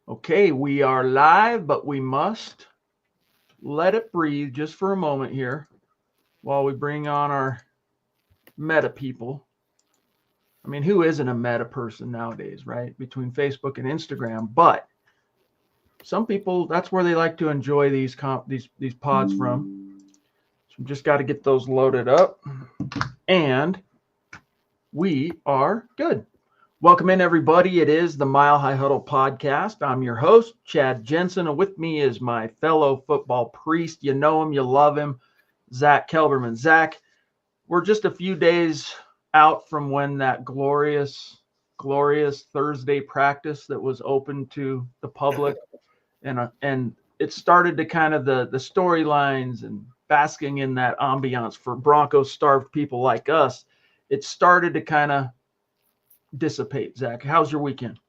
Okay, we are live, but we must let it breathe just for a moment here while we bring on our meta people. I mean, who isn't a meta person nowadays, right? Between Facebook and Instagram, but some people that's where they like to enjoy these pods from. So we just got to get those loaded up, and we are good. Welcome in, everybody. It is the Mile High Huddle podcast. I'm your host, Chad Jensen, and with me is my fellow football priest. You know him, you love him, Zack Kelberman. Zack, we're just a few days out from when that glorious Thursday practice that was open to the public, and it started to kind of the storylines and basking in that ambiance for Broncos starved people like us. It started to kind of dissipate. Zack, how's your weekend?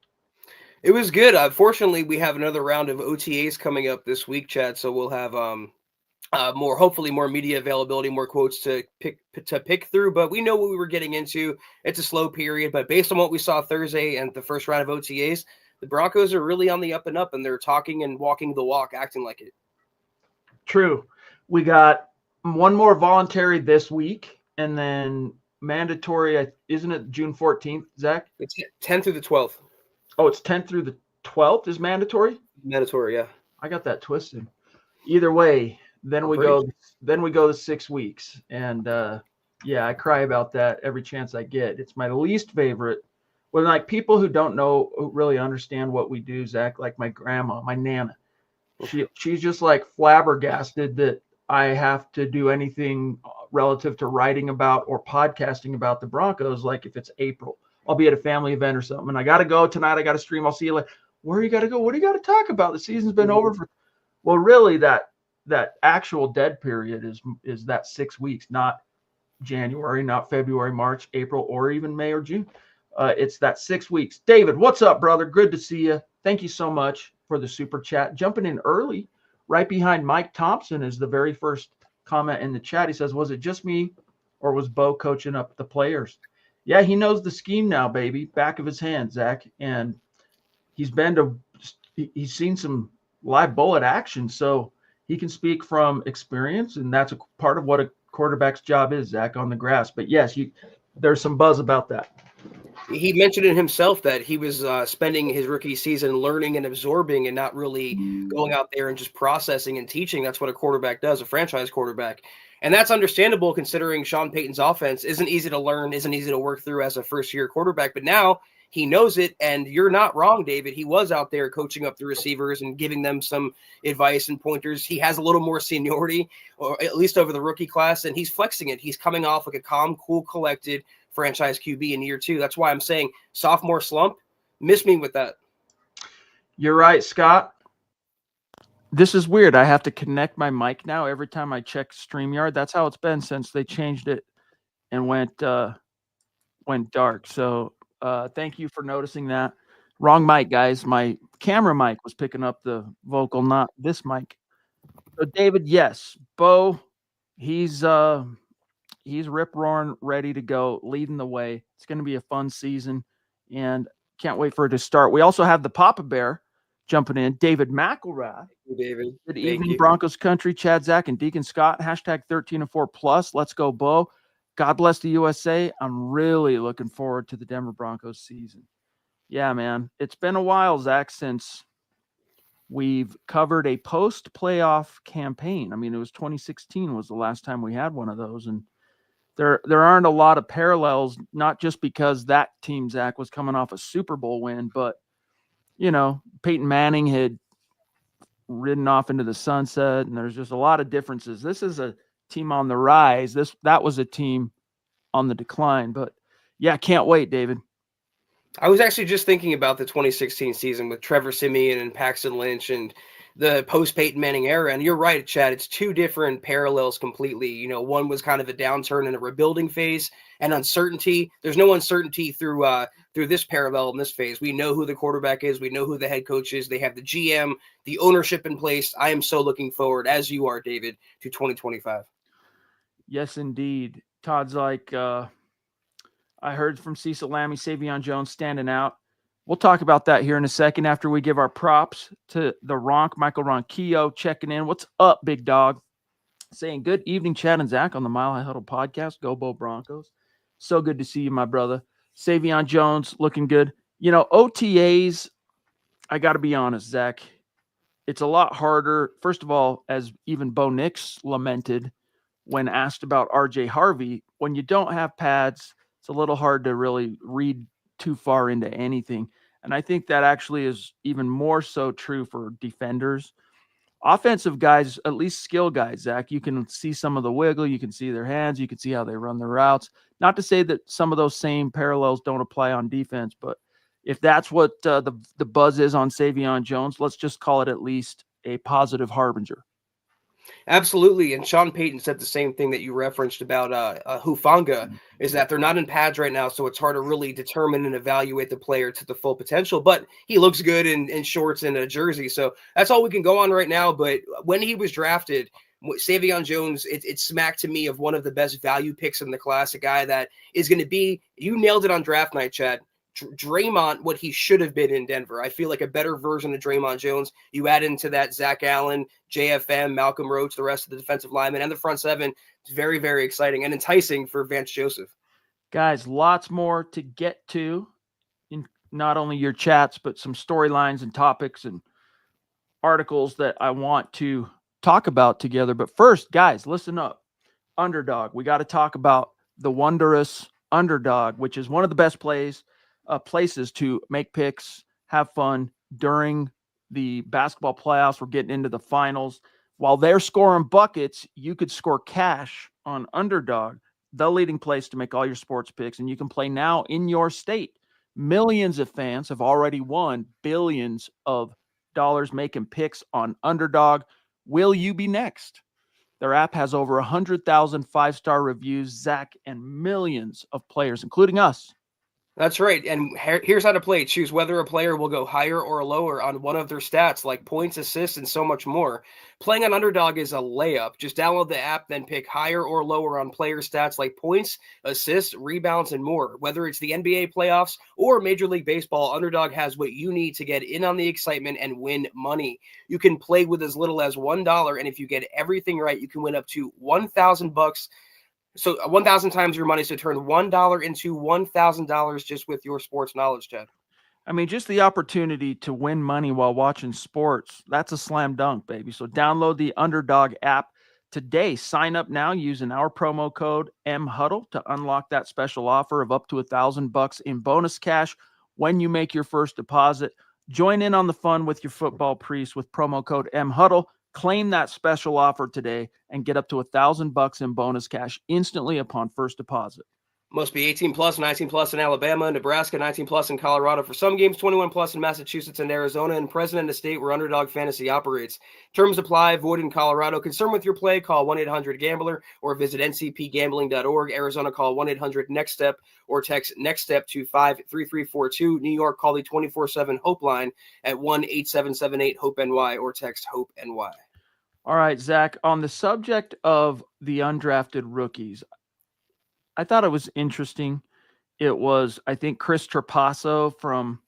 It was good. Fortunately, we have another round of OTAs coming up this week, Chad. So we'll have hopefully more media availability, more quotes to pick through. But we know what we were getting into. It's a slow period, but based on what we saw Thursday and the first round of OTAs, the Broncos are really on the up and up, and they're talking and walking the walk, acting like it. True. We got one more voluntary this week, and then mandatory. Isn't it June 14th, Zack? It's 10th through the 12th. Oh, it's 10th through the 12th is mandatory? Mandatory, yeah. I got that twisted. Either way, then we go to 6 weeks. And yeah, I cry about that every chance I get. It's my least favorite. When like people who don't know who really understand what we do, Zack, like my grandma, my nana, she's just like flabbergasted that I have to do anything relative to writing about or podcasting about the Broncos, like if it's April. I'll be at a family event or something, and I got to go tonight. I got to stream. I'll see you later. Where you got to go? What do you got to talk about? The season's been over for. Well, really, that actual dead period is that 6 weeks, not January, not February, March, April, or even May or June. It's that 6 weeks. David, what's up, brother? Good to see you. Thank you so much for the super chat. Jumping in early, right behind Mike Thompson is the very first comment in the chat. He says, "Was it just me, or was Bo coaching up the players?" Yeah, he knows the scheme now, baby. Back of his hand, Zack. And he's seen some live bullet action, so he can speak from experience, and that's a part of what a quarterback's job is, Zack, on the grass. But yes, there's some buzz about that. He mentioned it himself that he was spending his rookie season learning and absorbing and not really going out there and just processing and teaching. That's what a quarterback does, a franchise quarterback. And that's understandable considering Sean Payton's offense isn't easy to learn, isn't easy to work through as a first-year quarterback. But now he knows it, and you're not wrong, David. He was out there coaching up the receivers and giving them some advice and pointers. He has a little more seniority, or at least over the rookie class, and he's flexing it. He's coming off like a calm, cool, collected franchise QB in year 2. That's why I'm saying sophomore slump. Miss me with that. You're right, Scott. This is weird. I have to connect my mic now every time I check StreamYard. That's how it's been since they changed it and went dark. So thank you for noticing that. Wrong mic, guys. My camera mic was picking up the vocal, not this mic. So David, yes, Bo, he's rip roaring, ready to go, leading the way. It's going to be a fun season, and can't wait for it to start. We also have the Papa Bear jumping in, David McElrath. David. Good evening, Broncos country. Chad, Zack, and Deacon Scott. Hashtag 13 and 4 plus. Let's go, Bo. God bless the USA. I'm really looking forward to the Denver Broncos season. Yeah, man. It's been a while, Zack, since we've covered a post-playoff campaign. I mean, it was 2016 was the last time we had one of those, and there aren't a lot of parallels, not just because that team, Zack, was coming off a Super Bowl win, but, you know, Peyton Manning had ridden off into the sunset, and there's just a lot of differences. This is a team on the rise. That was a team on the decline. But, yeah, can't wait, David. I was actually just thinking about the 2016 season with Trevor Siemian and Paxton Lynch and the post-Peyton Manning era. And you're right, Chad. It's two different parallels completely. You know, one was kind of a downturn and a rebuilding phase and uncertainty. There's no uncertainty through this parallel in this phase. We know who the quarterback is. We know who the head coach is. They have the GM, the ownership in place. I am so looking forward, as you are, David, to 2025. Yes, indeed. Todd's like, I heard from Cecil Lammey, Savion Jones standing out. We'll talk about that here in a second after we give our props to the Ronk, Michael Ronquillo checking in. What's up, big dog? Saying good evening, Chad and Zach on the Mile High Huddle podcast. Go Bo Broncos. So good to see you, my brother. Savion Jones looking good. You know, OTAs, I got to be honest, Zach, it's a lot harder. First of all, as even Bo Nix lamented when asked about RJ Harvey, when you don't have pads, it's a little hard to really read too far into anything. And I think that actually is even more so true for defenders. Offensive guys, at least skill guys, Zach, you can see some of the wiggle. You can see their hands. You can see how they run their routes. Not to say that some of those same parallels don't apply on defense, but if that's what the buzz is on Savion Jones, let's just call it at least a positive harbinger. Absolutely. And Sean Payton said the same thing that you referenced about Hufanga, is that they're not in pads right now, so it's hard to really determine and evaluate the player to the full potential. But he looks good in shorts and a jersey, so that's all we can go on right now. But when he was drafted, Savion Jones, it smacked to me of one of the best value picks in the class, a guy that is going to be, you nailed it on draft night, Chad, Draymond, what he should have been in Denver. I feel like a better version of Draymond Jones. You add into that Zach Allen, JFM, Malcolm Roach, the rest of the defensive linemen, and the front seven. It's very, very exciting and enticing for Vance Joseph. Guys, lots more to get to in not only your chats, but some storylines and topics and articles that I want to talk about together. But first, guys, listen up. Underdog. We got to talk about the wondrous Underdog, which is one of the best places to make picks, have fun during the basketball playoffs. We're getting into the finals. While they're scoring buckets, you could score cash on Underdog, the leading place to make all your sports picks. And you can play now in your state. Millions of fans have already won billions of dollars making picks on Underdog. Will you be next? Their app has over 100,000 five-star reviews, Zach, and millions of players, including us. That's right. And here's how to play. Choose whether a player will go higher or lower on one of their stats, like points, assists, and so much more. Playing on Underdog is a layup. Just download the app, then pick higher or lower on player stats like points, assists, rebounds, and more. Whether it's the NBA playoffs or Major League Baseball, Underdog has what you need to get in on the excitement and win money. You can play with as little as $1, and if you get everything right, you can win up to $1,000. So 1,000 times your money, so turn $1 into $1,000 just with your sports knowledge, Chad. I mean, just the opportunity to win money while watching sports, that's a slam dunk, baby. So download the Underdog app today. Sign up now using our promo code MHuddle to unlock that special offer of up to $1,000 in bonus cash when you make your first deposit. Join in on the fun with your football priest with promo code MHuddle. Claim that special offer today and get up to $1,000 in bonus cash instantly upon first deposit. Must be 18 plus, 19 plus in Alabama, Nebraska, 19 plus in Colorado. For some games, 21 plus in Massachusetts and Arizona, and present in the state where Underdog Fantasy operates. Terms apply. Void in Colorado. Concerned with your play? Call 1-800-GAMBLER or visit ncpgambling.org. Arizona, call 1-800-NEXT-STEP or text NEXT STEP to 53342. New York, call the 24/7 Hope line at 1-8778-HOPE-NY or text HOPE-NY. All right, Zach, on the subject of the undrafted rookies, I thought it was interesting. It was, I think, Chris Trapasso from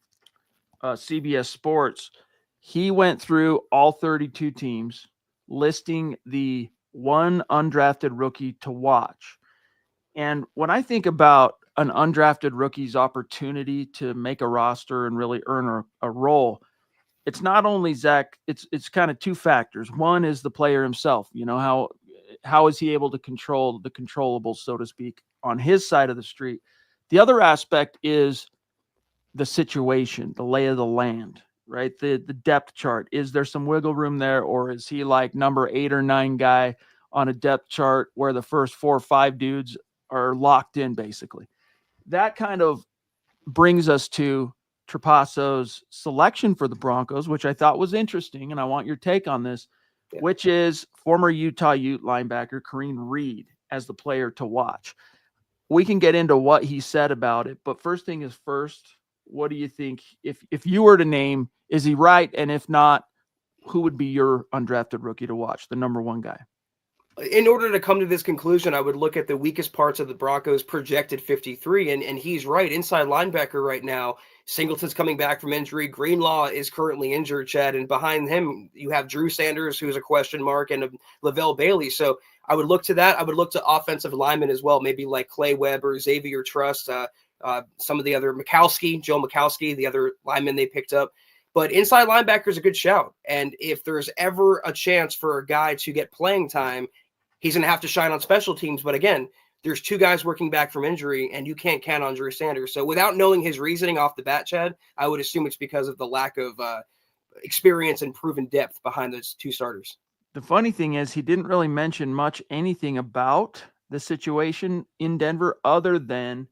CBS Sports. He went through all 32 teams, listing the one undrafted rookie to watch. And when I think about an undrafted rookie's opportunity to make a roster and really earn a role, it's not only, Zach, it's kind of two factors. One is the player himself. You know, how is he able to control the controllables, so to speak, on his side of the street? The other aspect is the situation, the lay of the land, right? The depth chart. Is there some wiggle room there, or is he like number 8 or 9 guy on a depth chart where the first 4 or 5 dudes are locked in, basically? That kind of brings us to Trapasso's selection for the Broncos, which I thought was interesting, and I want your take on this, which is former Utah Ute linebacker Karene Reid as the player to watch. We can get into what he said about it, but first thing is first, what do you think? If you were to name, is he right? And if not, who would be your undrafted rookie to watch, the number 1 guy? In order to come to this conclusion, I would look at the weakest parts of the Broncos' projected 53, and he's right. Inside linebacker right now, Singleton's coming back from injury. Greenlaw is currently injured, Chad, and behind him you have Drew Sanders, who's a question mark, and Lavelle Bailey. So I would look to that. I would look to offensive linemen as well, maybe like Clay Webb or Xavier Trust, some of the other Joe Mikowski, the other linemen they picked up. But inside linebacker is a good shout. And if there's ever a chance for a guy to get playing time, he's going to have to shine on special teams. But again, there's two guys working back from injury, and you can't count on Drew Sanders. So without knowing his reasoning off the bat, Chad, I would assume it's because of the lack of experience and proven depth behind those two starters. The funny thing is he didn't really mention anything about the situation in Denver other than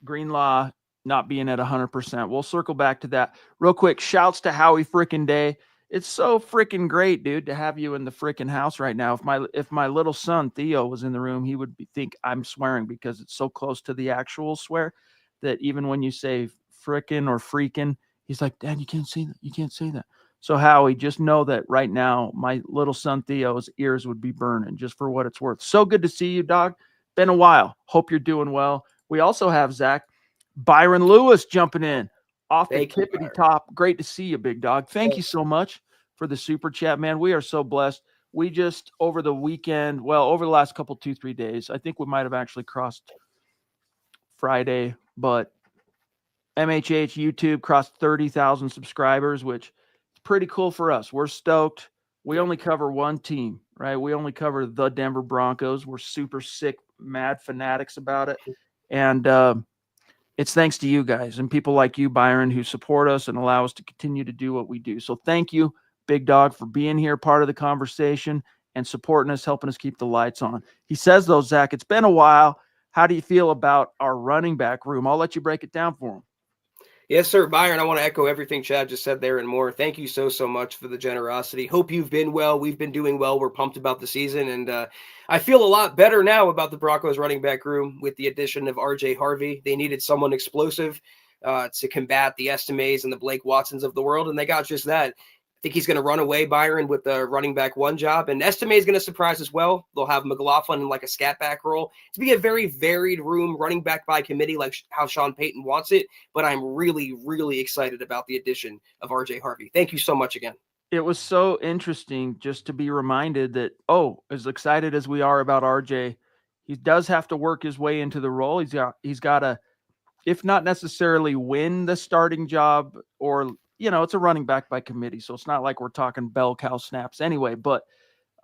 Greenlaw not being at 100%. We'll circle back to that real quick. Shouts to Howie frickin' Day. It's so freaking great, dude, to have you in the freaking house right now. If my little son Theo was in the room, he would think I'm swearing because it's so close to the actual swear that even when you say frickin' or freaking, he's like, Dad, you can't say that. You can't say that. So Howie, just know that right now, my little son Theo's ears would be burning just for what it's worth. So good to see you, dog. Been a while. Hope you're doing well. We also have Zach Byron Lewis jumping in off the tippity top. Great to see you, big dog. Thank you so much for the super chat, man. We are so blessed. We just over the weekend, over the last couple 2-3 days, I think we might have actually crossed Friday, but MHH YouTube crossed 30,000 subscribers, which is pretty cool for us. We're stoked. We only cover one team, right? We only cover the Denver Broncos. We're super sick, mad fanatics about it. And it's thanks to you guys and people like you, Byron, who support us and allow us to continue to do what we do. So thank you, big dog, for being here, part of the conversation and supporting us, helping us keep the lights on. He says, though, Zach, it's been a while. How do you feel about our running back room? I'll let you break it down for him. Yes, sir. Byron, I want to echo everything Chad just said there and more. Thank you so much for the generosity. Hope you've been well. We've been doing well. We're pumped about the season. And I feel a lot better now about the Broncos running back room with the addition of RJ Harvey. They needed someone explosive to combat the Estimes and the Blake Watsons of the world. And they got just that. I think he's going to run away, Byron, with the running back one job. And Estime is going to surprise as well. They'll have McLaughlin in like a scat back role. To be a very varied room, running back by committee, like how Sean Payton wants it. But I'm really, really excited about the addition of RJ Harvey. Thank you so much again. It was so interesting just to be reminded that, as excited as we are about RJ, he does have to work his way into the role. He's got to, if not necessarily win the starting job or it's a running back by committee, so it's not like we're talking bell cow snaps anyway. But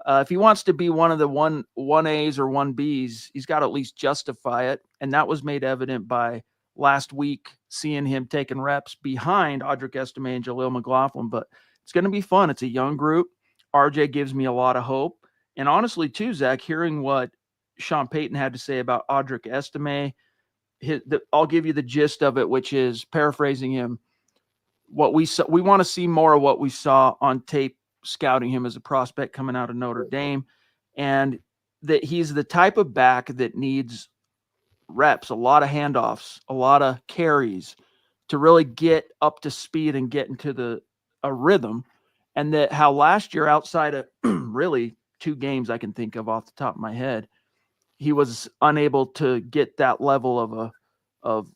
if he wants to be one of the 1As or 1Bs, he's got to at least justify it. And that was made evident by last week, seeing him taking reps behind Audric Estime and Jaleel McLaughlin. But it's going to be fun. It's a young group. RJ gives me a lot of hope. And honestly, too, Zach, hearing what Sean Payton had to say about Audric Estime, I'll give you the gist of it, which is, paraphrasing him, what we saw, we want to see more of what we saw on tape scouting him as a prospect coming out of Notre Dame, and that he's the type of back that needs reps, a lot of handoffs, a lot of carries to really get up to speed and get into a rhythm. And that how last year, outside of really 2 games I can think of off the top of my head, he was unable to get that level of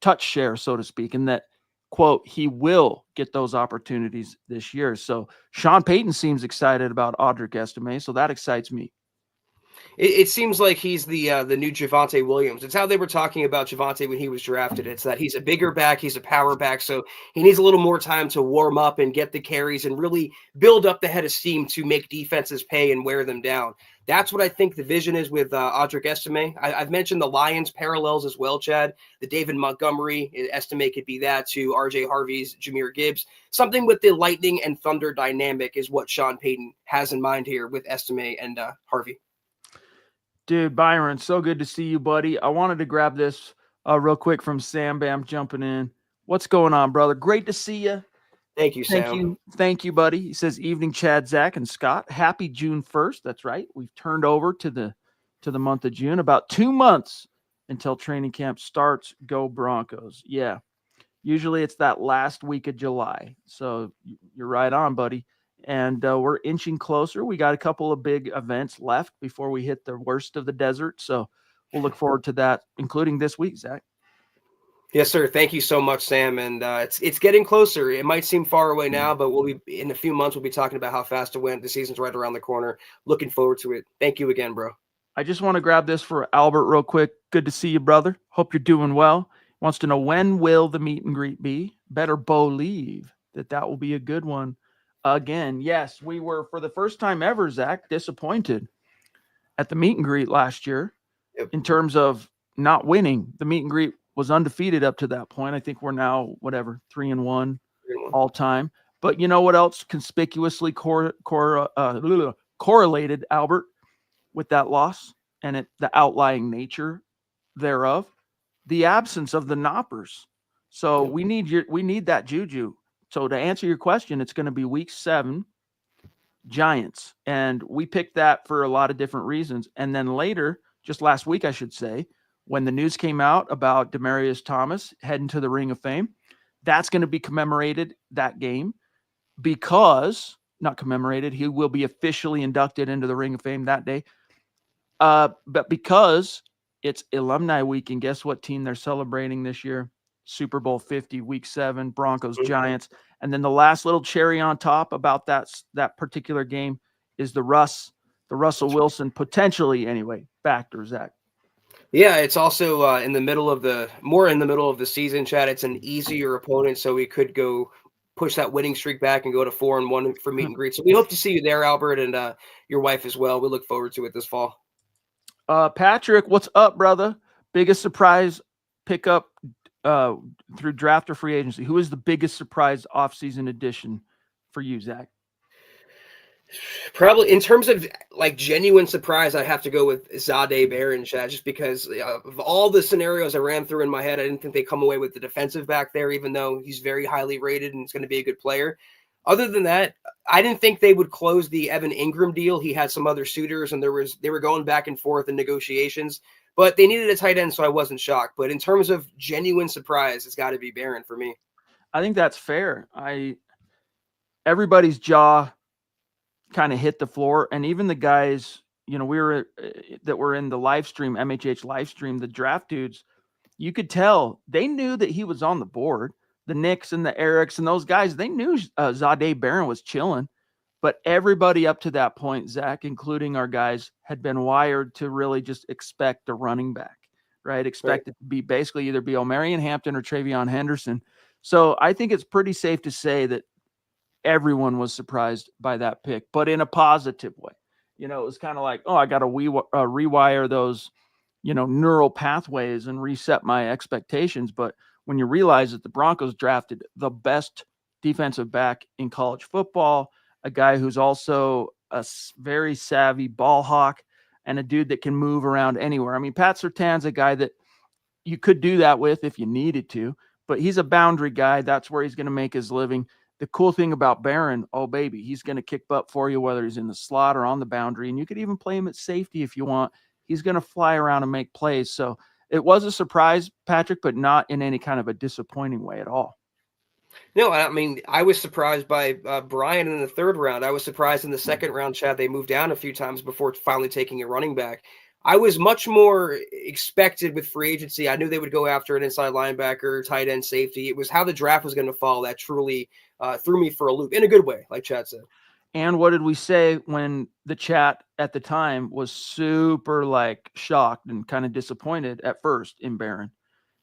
touch share, so to speak, and that, quote, he will get those opportunities this year. So Sean Payton seems excited about Audric Estime, so that excites me. It seems like he's the new Javonte Williams. It's how they were talking about Javonte when he was drafted. It's that he's a bigger back, he's a power back, so he needs a little more time to warm up and get the carries and really build up the head of steam to make defenses pay and wear them down. That's what I think the vision is with Audric Estime. I've mentioned the Lions parallels as well, Chad. The David Montgomery Estime could be that to RJ Harvey's Jahmyr Gibbs. Something with the lightning and thunder dynamic is what Sean Payton has in mind here with Estime and Harvey. Dude, Byron, so good to see you, buddy. I wanted to grab this real quick from Sam Bam jumping in. What's going on, brother? Great to see you. Thank you, Sam. Thank you, buddy. He says, evening, Chad, Zach, and Scott. Happy June 1st. That's right. We've turned over to the month of June. About 2 months until training camp starts. Go Broncos. Yeah. Usually it's that last week of July. So you're right on, buddy. And we're inching closer. We got a couple of big events left before we hit the worst of the desert. So we'll look forward to that, including this week, Zach. Yes, sir. Thank you so much, Sam. And it's getting closer. It might seem far away now, but we'll be in a few months. We'll be talking about how fast it went. The season's right around the corner. Looking forward to it. Thank you again, bro. I just want to grab this for Albert real quick. Good to see you, brother. Hope you're doing well. Wants to know, when will the meet and greet be? Better believe that will be a good one. Again, yes, we were, for the first time ever, Zach, disappointed at the meet and greet last year. Yep. In terms of not winning. The meet and greet was undefeated up to that point. I think we're now, 3-1 all time. But you know what else conspicuously correlated, Albert, with that loss and the outlying nature thereof? The absence of the knoppers. So we need that juju. So to answer your question, it's going to be week 7, Giants. And we picked that for a lot of different reasons. And then later, just last week, I should say, when the news came out about Demaryius Thomas heading to the Ring of Fame, that's going to be commemorated, that game, because, not commemorated, he will be officially inducted into the Ring of Fame that day. But because it's Alumni Week, and guess what team they're celebrating this year? Super Bowl 50, Week 7, Broncos, Giants. And then the last little cherry on top about that particular game is the Russell Wilson, potentially anyway, factor, Zach. Yeah, it's also in the middle of the season, Chad. It's an easier opponent, so we could go push that winning streak back and go to 4-1 for meet and greet. So we hope to see you there, Albert, and your wife as well. We look forward to it this fall. Patrick, what's up, brother? Biggest surprise pickup through draft or free agency? Who is the biggest surprise offseason addition for you, Zach? Probably in terms of like genuine surprise, I have to go with Za'Dar Barron, Chad, just because of all the scenarios I ran through in my head. I didn't think they come away with the defensive back there, even though he's very highly rated and it's going to be a good player. Other than that, I didn't think they would close the Evan Ingram deal. He had some other suitors, and they were going back and forth in negotiations, but they needed a tight end, so I wasn't shocked. But in terms of genuine surprise, it's got to be Barron for me. I think that's fair. Everybody's jaw kind of hit the floor, and even the guys, that were in the live stream, MHH live stream, the draft dudes, you could tell they knew that he was on the board. The Knicks and the Erics and those guys, they knew Za'Dar Barron was chilling, but everybody up to that point, Zach, including our guys, had been wired to really just expect a running back, right? Expect it to be basically either be Omarion Hampton or Travion Henderson. So I think it's pretty safe to say that everyone was surprised by that pick, but in a positive way. It was kind of like, oh, I got to rewire those, neural pathways and reset my expectations. But when you realize that the Broncos drafted the best defensive back in college football, a guy who's also a very savvy ball hawk and a dude that can move around anywhere. I mean, Pat Surtain's a guy that you could do that with if you needed to, but he's a boundary guy. That's where he's going to make his living. The cool thing about Barron, oh baby, he's going to kick butt for you, whether he's in the slot or on the boundary, and you could even play him at safety if you want. He's going to fly around and make plays. So it was a surprise, Patrick, but not in any kind of a disappointing way at all. No, I mean, I was surprised by Brian in the 3rd round. I was surprised in the 2nd round, Chad. They moved down a few times before finally taking a running back. I was much more expected with free agency. I knew they would go after an inside linebacker, tight end, safety. It was how the draft was going to fall that truly threw me for a loop in a good way, like Chad said. And what did we say when the chat at the time was super shocked and kind of disappointed at first in Barron?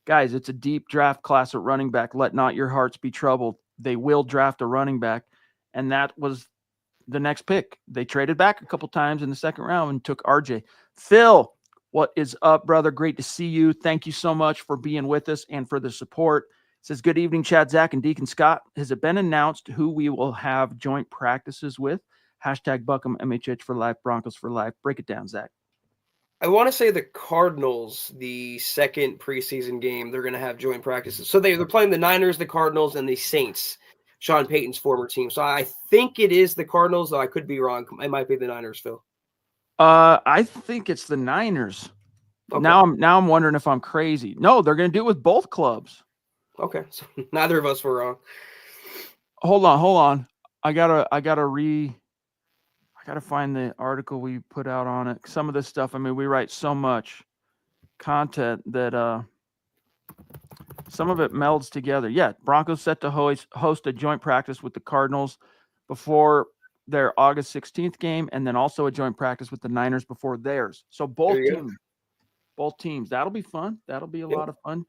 Guys, it's a deep draft class at running back. Let not your hearts be troubled. They will draft a running back. And that was the next pick. They traded back a couple times in the 2nd round and took RJ. Phil, what is up, brother? Great to see you. Thank you so much for being with us and for the support. It says, good evening, Chad, Zach, and Deacon Scott. Has it been announced who we will have joint practices with? Hashtag Buckham MHH for life, Broncos for life. Break it down, Zach. I want to say the Cardinals, the 2nd preseason game, they're going to have joint practices. So they're playing the Niners, the Cardinals, and the Saints, Sean Payton's former team. So I think it is the Cardinals, though I could be wrong. It might be the Niners, Phil. I think it's the Niners. Okay. Now I'm wondering if I'm crazy. No, they're going to do it with both clubs. Okay, so neither of us were wrong. Hold on. I gotta find the article we put out on it. Some of this stuff, I mean, we write so much content that Some of it melds together. Yeah, Broncos set to host a joint practice with the Cardinals before their August 16th game, and then also a joint practice with the Niners before theirs. So both teams. That'll be fun. That'll be a lot of fun.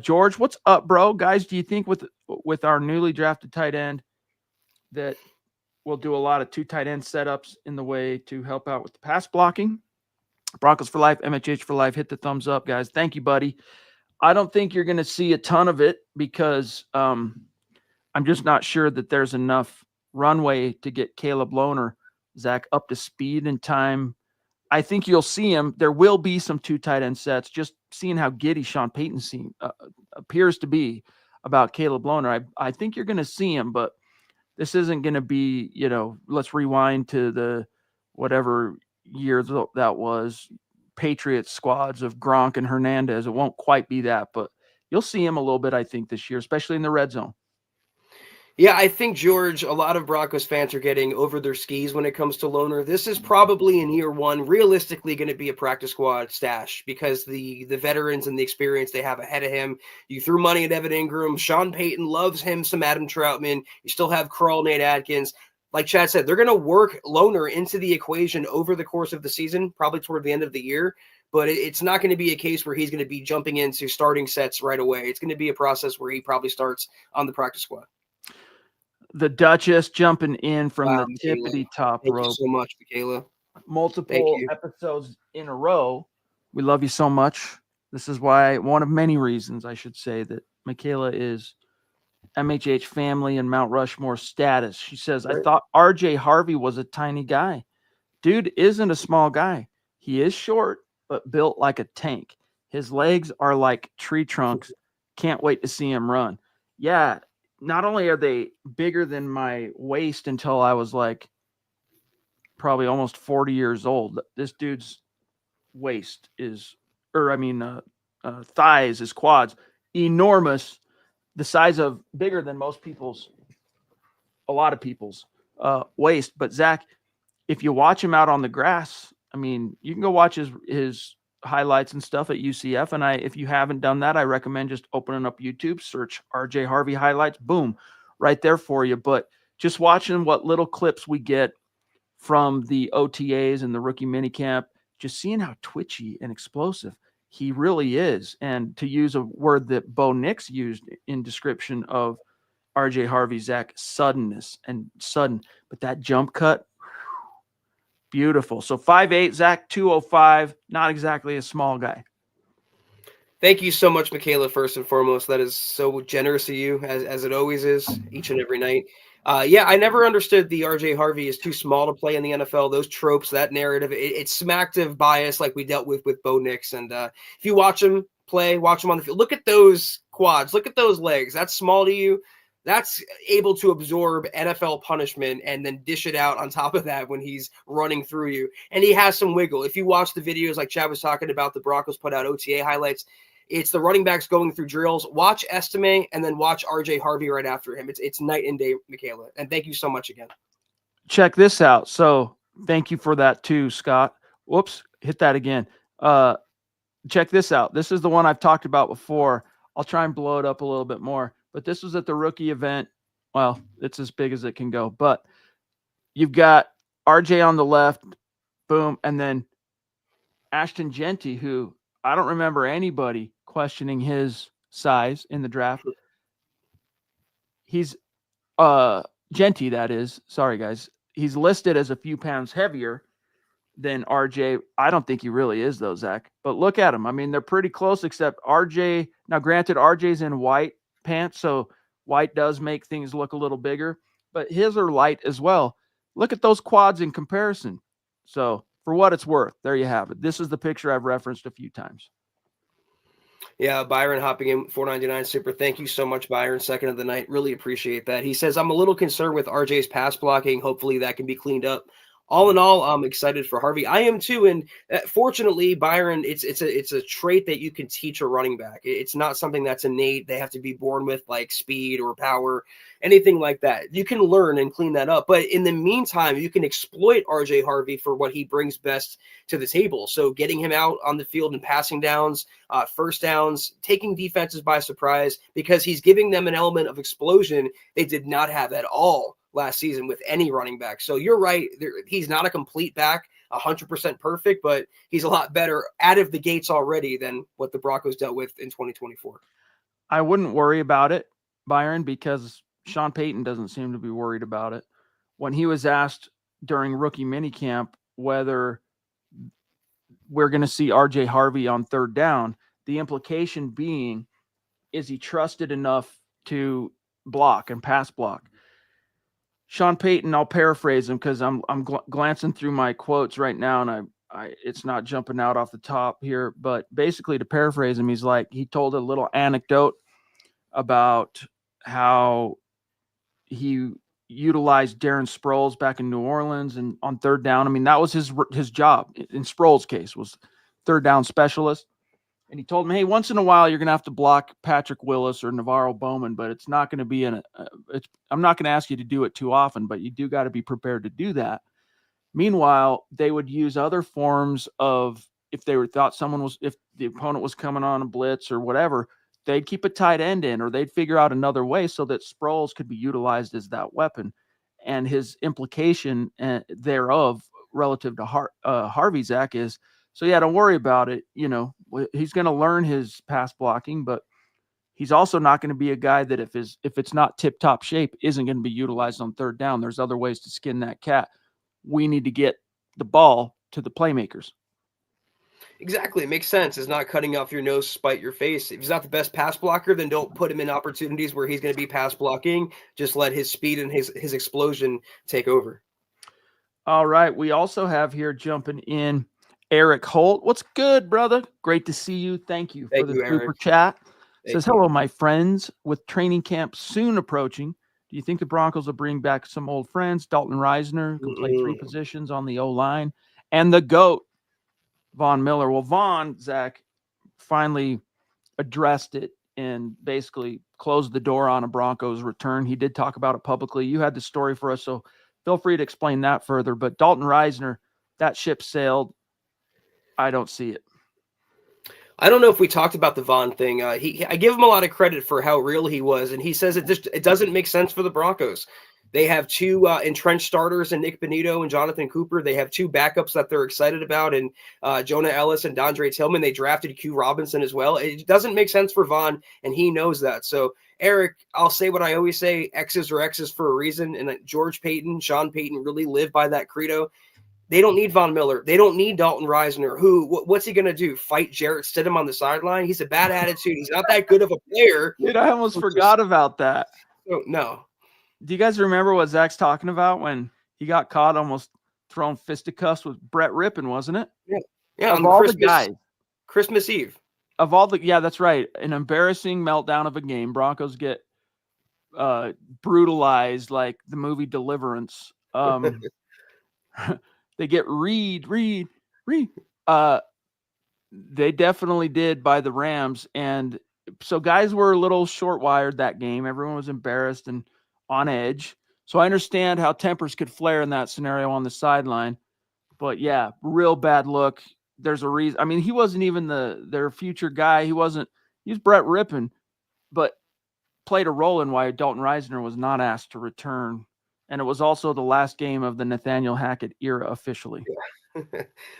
George, what's up, bro? Guys, do you think with our newly drafted tight end that we'll do a lot of 2 tight end setups in the way to help out with the pass blocking? Broncos for life, MHH for life. Hit the thumbs up, guys. Thank you, buddy. I don't think you're going to see a ton of it because I'm just not sure that there's enough runway to get Caleb Lohner, Zach, up to speed in time. I think you'll see him. There will be some 2 tight end sets. Just seeing how giddy Sean Payton appears to be about Caleb Lohner, I think you're going to see him, but this isn't going to be, let's rewind to the whatever year that was, Patriots squads of Gronk and Hernandez. It won't quite be that, but you'll see him a little bit, I think, this year, especially in the red zone. Yeah, I think, George, a lot of Broncos fans are getting over their skis when it comes to Lohner. This is probably in year 1 realistically going to be a practice squad stash because the veterans and the experience they have ahead of him. You threw money at Evan Ingram. Sean Payton loves him some Adam Troutman. You still have Krull, Nate Atkins. Like Chad said, they're going to work Lohner into the equation over the course of the season, probably toward the end of the year. But it's not going to be a case where he's going to be jumping into starting sets right away. It's going to be a process where he probably starts on the practice squad. The Duchess jumping in from the tippity top rope. Thank you so much, Michaela. Multiple episodes in a row. We love you so much. This is why, one of many reasons, I should say, that Michaela is MHH family and Mount Rushmore status. She says, I thought RJ Harvey was a tiny guy. Dude isn't a small guy. He is short, but built like a tank. His legs are like tree trunks. Can't wait to see him run. Yeah. Not only are they bigger than my waist until I was like probably almost 40 years old, this dude's waist is, thighs, his quads, enormous, the size of bigger than a lot of people's waist. But Zach, if you watch him out on the grass, you can go watch his highlights and stuff at UCF. And if you haven't done that, I recommend just opening up YouTube, search RJ Harvey highlights, boom, right there for you. But just watching what little clips we get from the OTAs and the rookie minicamp, just seeing how twitchy and explosive he really is. And to use a word that Bo Nix used in description of RJ Harvey, Zach, suddenness and sudden, but that jump cut, beautiful. So 5'8", Zach, 205, not exactly a small guy. Thank you so much, Michaela, first and foremost. That is so generous of you, as it always is, each and every night. I never understood the RJ Harvey is too small to play in the NFL. Those tropes, that narrative, it's smacked of bias like we dealt with Bo Nix. And if you watch him play, watch him on the field, look at those quads, look at those legs. That's small to you. That's able to absorb NFL punishment and then dish it out on top of that when he's running through you. And he has some wiggle. If you watch the videos like Chad was talking about, the Broncos put out OTA highlights, it's the running backs going through drills. Watch Estime and then watch RJ Harvey right after him. It's night and day, Michaela. And thank you so much again. Check this out. So thank you for that too, Scott. Whoops, hit that again. Check this out. This is the one I've talked about before. I'll try and blow it up a little bit more. But this was at the rookie event. Well, it's as big as it can go. But you've got RJ on the left, boom, and then Ashton Jeanty, who I don't remember anybody questioning his size in the draft. He's Jeanty, that is. Sorry, guys. He's listed as a few pounds heavier than RJ. I don't think he really is, though, Zach. But look at him. They're pretty close, except RJ. Now, granted, RJ's in white pants, so white does make things look a little bigger, but his are light as well. Look at those quads in comparison. So for what it's worth, there you have it. This is the picture I've referenced a few times. Yeah, Byron hopping in, $4.99 super. Thank you so much, Byron. Second of the night. Really appreciate that. He says, I'm a little concerned with RJ's pass blocking. Hopefully that can be cleaned up. All in all, I'm excited for Harvey. I am too, and fortunately, Byron, it's a trait that you can teach a running back. It's not something that's innate. They have to be born with, like speed or power, anything like that. You can learn and clean that up. But in the meantime, you can exploit RJ Harvey for what he brings best to the table. So getting him out on the field and passing downs, first downs, taking defenses by surprise, because he's giving them an element of explosion they did not have at all last season with any running back. So you're right. He's not a complete back, 100% perfect, but he's a lot better out of the gates already than what the Broncos dealt with in 2024. I wouldn't worry about it, Byron, because Sean Payton doesn't seem to be worried about it. When he was asked during rookie minicamp whether we're going to see RJ Harvey on third down, the implication being, is he trusted enough to block and pass block? Sean Payton, I'll paraphrase him because I'm glancing through my quotes right now, and I it's not jumping out off the top here, but basically to paraphrase him, he told a little anecdote about how he utilized Darren Sproles back in New Orleans and on third down. I mean, that was his job in Sproles' case, was third down specialist. And he told me, hey, once in a while, you're going to have to block Patrick Willis or Navarro Bowman, but it's not going to be I'm not going to ask you to do it too often, but you do got to be prepared to do that. Meanwhile, they would use other forms of, if the opponent was coming on a blitz or whatever, they'd keep a tight end in, or they'd figure out another way so that Sproles could be utilized as that weapon. And his implication thereof relative to Harvey, Zach, is, so yeah, don't worry about it. You know, he's going to learn his pass blocking, but he's also not going to be a guy that if it's not tip top shape, isn't going to be utilized on third down. There's other ways to skin that cat. We need to get the ball to the playmakers. Exactly. It makes sense. It's not cutting off your nose to spite your face. If he's not the best pass blocker, then don't put him in opportunities where he's going to be pass blocking. Just let his speed and his explosion take over. All right. We also have here jumping in Eric Holt. What's good, brother? Great to see you. Thank you for the super chat. Says, hello, my friends. With training camp soon approaching, do you think the Broncos will bring back some old friends? Dalton Reisner, who can play three positions on the O-line, and the GOAT, Von Miller. Well, Von, Zach, finally addressed it and basically closed the door on a Broncos return. He did talk about it publicly. You had the story for us, so feel free to explain that further. But Dalton Reisner, that ship sailed. I don't see it. I don't know if we talked about the Von thing. I give him a lot of credit for how real he was, and he says it doesn't make sense for the Broncos. They have two entrenched starters in Nick Benito and Jonathan Cooper. They have two backups that they're excited about, and Jonah Ellis and Dondre Tillman. They drafted Q Robinson as well. It doesn't make sense for Von, and he knows that. So, Eric, I'll say what I always say: X's are X's for a reason. And George Payton, Sean Payton really live by that credo. They don't need Von Miller. They don't need Dalton Reisner. What's he going to do? Fight Jarrett Stidham on the sideline? He's a bad attitude. He's not that good of a player. Dude, I almost forgot about that. No. Do you guys remember what Zach's talking about when he got caught almost throwing fisticuffs with Brett Rippon, wasn't it? Yeah. Of all the guys. Christmas Eve. Yeah, that's right. An embarrassing meltdown of a game. Broncos get brutalized like the movie Deliverance. They get Reid. They definitely did by the Rams. And so guys were a little short-wired that game. Everyone was embarrassed and on edge. So I understand how tempers could flare in that scenario on the sideline. But yeah, real bad look. There's a reason. I mean, he wasn't even their future guy. He was Brett Rippon, but played a role in why Dalton Reisner was not asked to return. And it was also the last game of the Nathaniel Hackett era officially.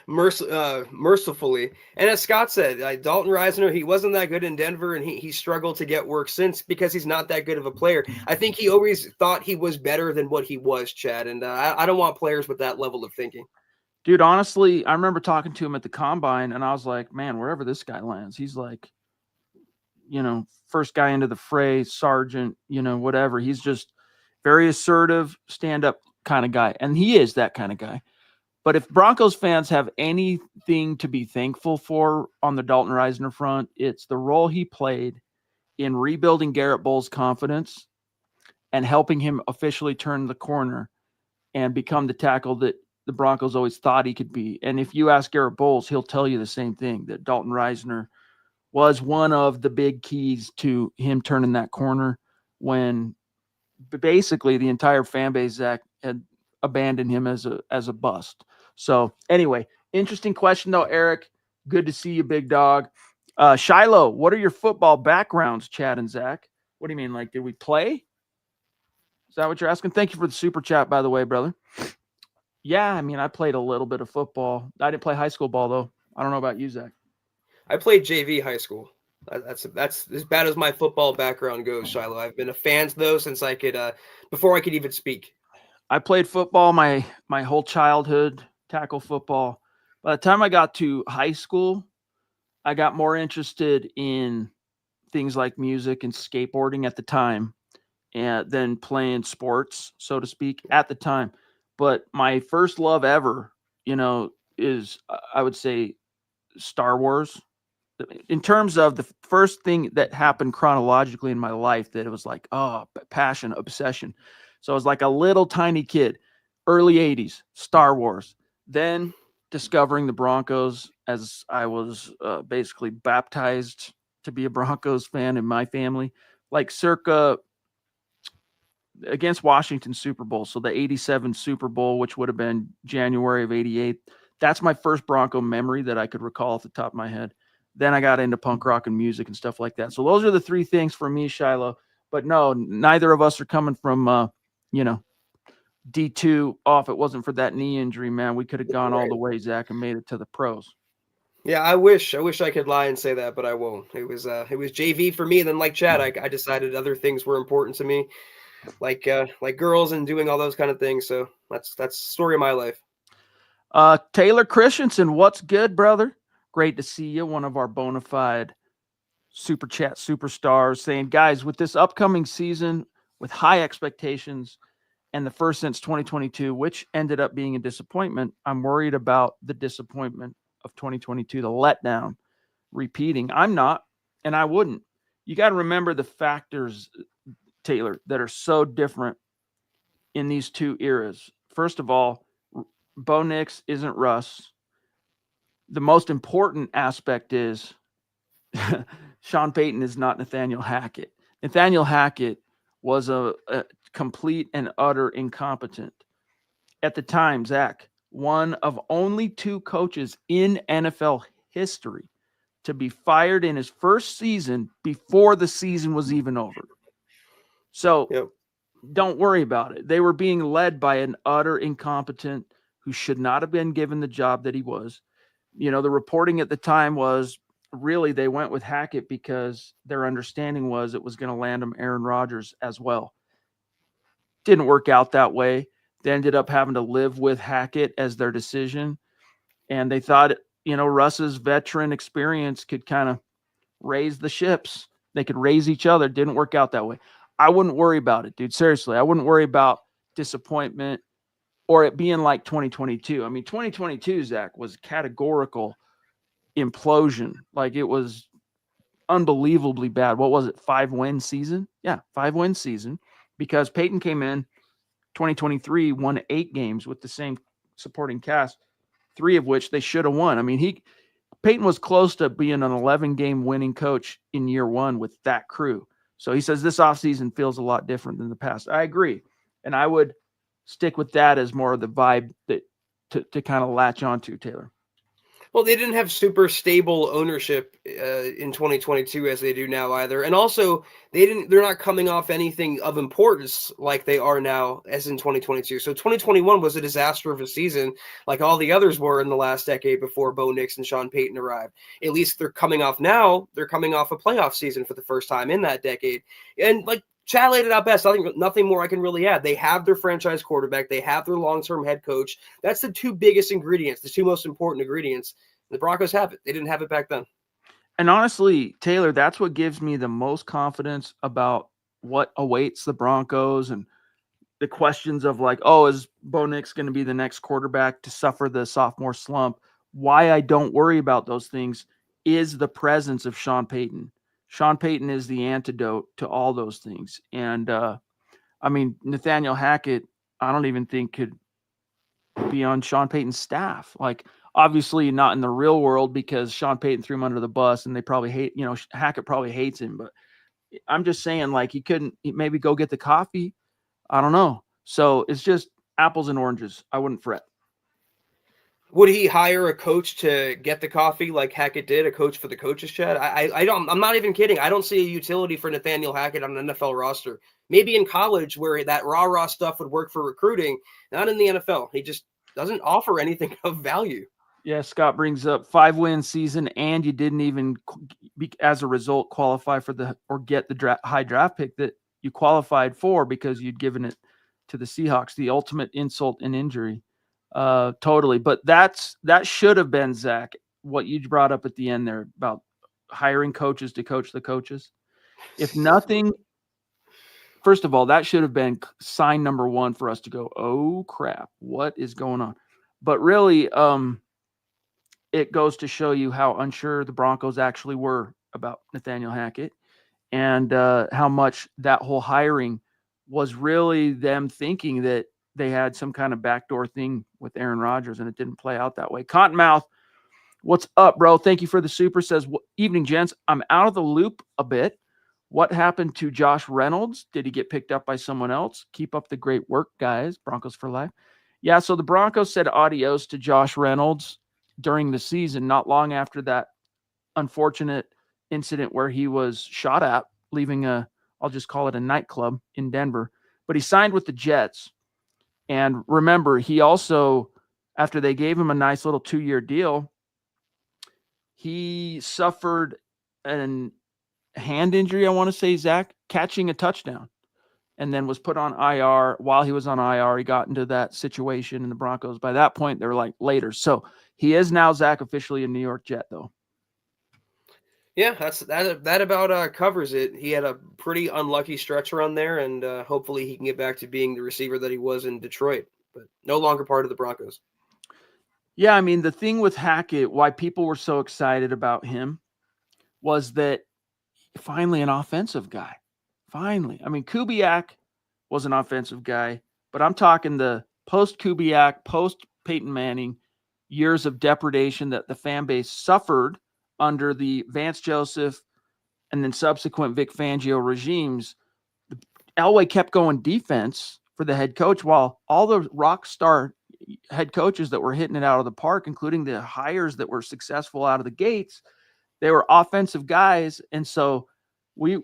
Mercifully. And as Scott said, Dalton Reisner, he wasn't that good in Denver, and he struggled to get work since because he's not that good of a player. I think he always thought he was better than what he was, Chad. And I don't want players with that level of thinking. Dude, honestly, I remember talking to him at the Combine, and I was like, man, wherever this guy lands, he's like, first guy into the fray, sergeant, whatever. He's just very assertive, stand-up kind of guy. And he is that kind of guy. But if Broncos fans have anything to be thankful for on the Dalton Reisner front, it's the role he played in rebuilding Garrett Bowles' confidence and helping him officially turn the corner and become the tackle that the Broncos always thought he could be. And if you ask Garrett Bowles, he'll tell you the same thing, that Dalton Reisner was one of the big keys to him turning that corner when basically the entire fan base, Zach, had abandoned him as a bust. So anyway, interesting question though, Eric. Good to see you, big dog. Shiloh, what are your football backgrounds, Chad and Zach? What do you mean? Like, did we play? Is that what you're asking? Thank you for the super chat, by the way, brother. Yeah, I mean, I played a little bit of football. I didn't play high school ball, though. I don't know about you, Zach. I played JV high school. That's as bad as my football background goes, Shiloh. I've been a fan, though, since I could, before I could even speak. I played football my whole childhood, tackle football. By the time I got to high school, I got more interested in things like music and skateboarding at the time, and then playing sports, so to speak, at the time. But my first love ever, is, I would say, Star Wars. In terms of the first thing that happened chronologically in my life, that it was like, passion, obsession. So I was like a little tiny kid, early 80s, Star Wars. Then discovering the Broncos, as I was basically baptized to be a Broncos fan in my family, like circa against Washington Super Bowl. So the 87 Super Bowl, which would have been January of 88. That's my first Bronco memory that I could recall off the top of my head. Then I got into punk rock and music and stuff like that. So those are the three things for me, Shiloh. But no, neither of us are coming from, D2 off. It wasn't for that knee injury, man. We could have gone all the way, Zach, and made it to the pros. Yeah, I wish I could lie and say that, but I won't. It was JV for me. And then, like Chad, I decided other things were important to me, like girls and doing all those kind of things. So that's the story of my life. Taylor Christensen, what's good, brother? Great to see you. One of our bona fide super chat superstars, saying, guys, with this upcoming season with high expectations and the first since 2022, which ended up being a disappointment, I'm worried about the disappointment of 2022, the letdown repeating. I'm not, and I wouldn't. You got to remember the factors, Taylor, that are so different in these two eras. First of all, Bo Nix isn't Russ. The most important aspect is Sean Payton is not Nathaniel Hackett. Nathaniel Hackett was a complete and utter incompetent. At the time, Zach, one of only two coaches in NFL history to be fired in his first season before the season was even over. So Don't worry about it. They were being led by an utter incompetent who should not have been given the job that he was. The reporting at the time was really they went with Hackett because their understanding was it was going to land them Aaron Rodgers as well. Didn't work out that way. They ended up having to live with Hackett as their decision. And they thought, Russ's veteran experience could kind of raise the ships. They could raise each other. Didn't work out that way. I wouldn't worry about it, dude. Seriously, I wouldn't worry about disappointment or it being like 2022. I mean, 2022, Zach, was categorical implosion. Like, it was unbelievably bad. What was it? 5-win season? Yeah, 5-win season, because Peyton came in 2023, won 8 games with the same supporting cast, 3 of which they should have won. I mean, Peyton was close to being an 11-game winning coach in year 1 with that crew. So he says this offseason feels a lot different than the past. I agree. And I would stick with that as more of the vibe that to kind of latch onto, Taylor. Well, they didn't have super stable ownership in 2022 as they do now either. And also, they're not coming off anything of importance like they are now as in 2022. So 2021 was a disaster of a season like all the others were in the last decade before Bo Nix and Sean Payton arrived. At least they're coming off now. They're coming off a playoff season for the first time in that decade. And like Chad laid it out best. I think nothing more I can really add. They have their franchise quarterback. They have their long-term head coach. That's the 2 biggest ingredients, the 2 most important ingredients. The Broncos have it. They didn't have it back then. And honestly, Taylor, that's what gives me the most confidence about what awaits the Broncos and the questions of like, is Bo Nix going to be the next quarterback to suffer the sophomore slump? Why I don't worry about those things is the presence of Sean Payton. Sean Payton is the antidote to all those things. And, Nathaniel Hackett, I don't even think could be on Sean Payton's staff. Like, obviously not in the real world because Sean Payton threw him under the bus and they probably hate, Hackett probably hates him, but I'm just saying, like, he couldn't maybe go get the coffee. I don't know. So it's just apples and oranges. I wouldn't fret. Would he hire a coach to get the coffee like Hackett did, a coach for the coaches chat? I don't. I'm not even kidding. I don't see a utility for Nathaniel Hackett on an NFL roster. Maybe in college where that rah-rah stuff would work for recruiting, not in the NFL. He just doesn't offer anything of value. Yeah, Scott brings up 5-win season, and you didn't even, as a result, qualify for get the high draft pick that you qualified for because you'd given it to the Seahawks. The ultimate insult and injury. Totally. But that should have been, Zach, what you brought up at the end there about hiring coaches to coach the coaches. If nothing, first of all, that should have been sign number one for us to go, oh crap, what is going on? But really, it goes to show you how unsure the Broncos actually were about Nathaniel Hackett and how much that whole hiring was really them thinking that they had some kind of backdoor thing with Aaron Rodgers, and it didn't play out that way. Cottonmouth, what's up, bro? Thank you for the super. Says, evening, gents. I'm out of the loop a bit. What happened to Josh Reynolds? Did he get picked up by someone else? Keep up the great work, guys. Broncos for life. Yeah, so the Broncos said adios to Josh Reynolds during the season, not long after that unfortunate incident where he was shot at, leaving I'll just call it a nightclub in Denver. But he signed with the Jets. And remember, he also, after they gave him a nice little 2-year deal, he suffered a hand injury, I want to say, Zach, catching a touchdown, and then was put on IR. While he was on IR, he got into that situation in the Broncos. By that point, they were like later. So he is now, Zach, officially a New York Jet, though. Yeah, that about covers it. He had a pretty unlucky stretch run there, and hopefully he can get back to being the receiver that he was in Detroit, but no longer part of the Broncos. Yeah, I mean, the thing with Hackett, why people were so excited about him was that finally an offensive guy. Finally. I mean, Kubiak was an offensive guy, but I'm talking the post-Kubiak, post-Peyton Manning years of depredation that the fan base suffered under the Vance Joseph and then subsequent Vic Fangio regimes. Elway kept going defense for the head coach while all the rock star head coaches that were hitting it out of the park, including the hires that were successful out of the gates, they were offensive guys. And so